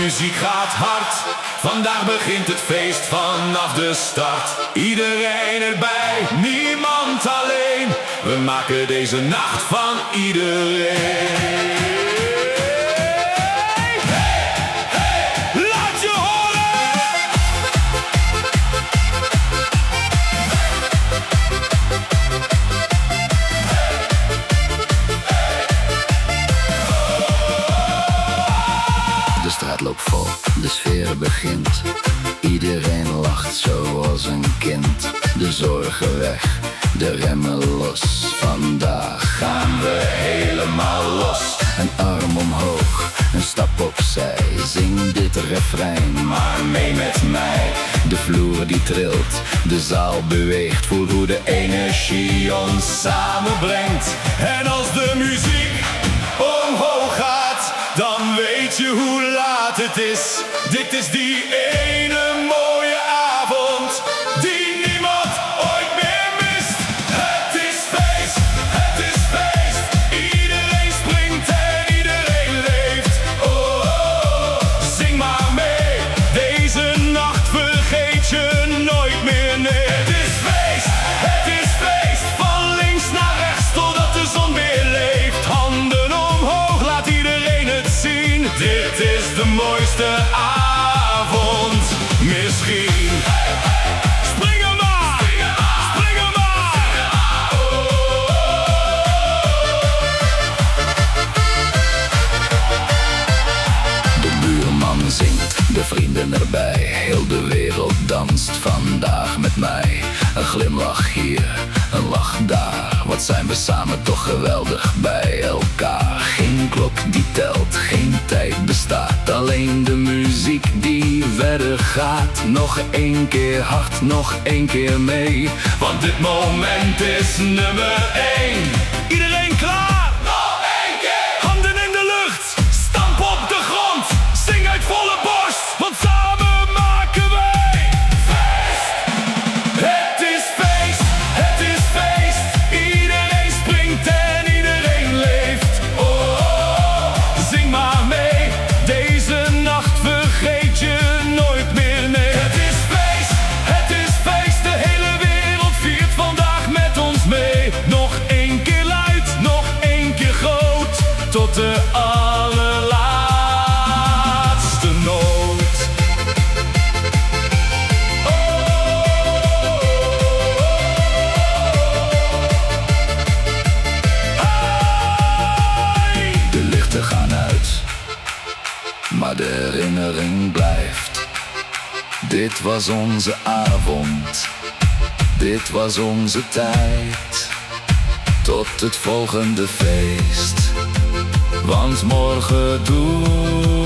muziek gaat hard. Vandaag begint het feest vanaf de start. Iedereen erbij, niemand alleen. We maken deze nacht van iedereen. De straat loopt vol, de sfeer begint. Iedereen lacht zoals een kind. De zorgen weg, de remmen los. Vandaag gaan we helemaal los. Een arm omhoog, een stap opzij. Zing dit refrein maar mee met mij. De vloer die trilt, de zaal beweegt. Voel hoe de energie ons samenbrengt. En als de muziek omhoog gaat, dan weet je hoe laat het is. Dit is die ene mooie avond die niemand ooit meer mist. Het is feest, het is feest. Iedereen springt en iedereen leeft. Oh, oh, oh. Zing maar mee, deze nacht vergeet je nooit meer, nee. Het is feest, het is feest. Van links naar rechts totdat de zon weer leeft. Handen omhoog, laat iedereen het zien. Dit is de mooiste avond, misschien. Spring er maar, spring er maar. De buurman zingt, de vrienden erbij. Heel de wereld danst vandaag met mij. Een glimlach hier, een lach daar. Wat zijn we samen toch geweldig bij elkaar. Geen klok die telt, geen tijd bestaat. Alleen de muziek die verder gaat. Nog één keer hard, nog één keer mee. Want dit moment is nummer 1. Iedereen klaar? Nog één keer! Handen in de lucht, stamp op de grond. Zing uit volle borst, want samen maken wij feest. Het is feest, het is feest. Iedereen springt en iedereen leeft. Oh, oh, oh. Zing maar mee, deze nacht vergeet je nooit meer, nee. Het is feest, het is feest. De hele wereld viert vandaag met ons mee. Nog één keer luid, nog één keer groot. Tot de allerlaatste noot. Oh, hey. De lichten gaan uit, maar de herinnering blijft. Dit was onze avond, dit was onze tijd. Tot het volgende feest, want morgen doen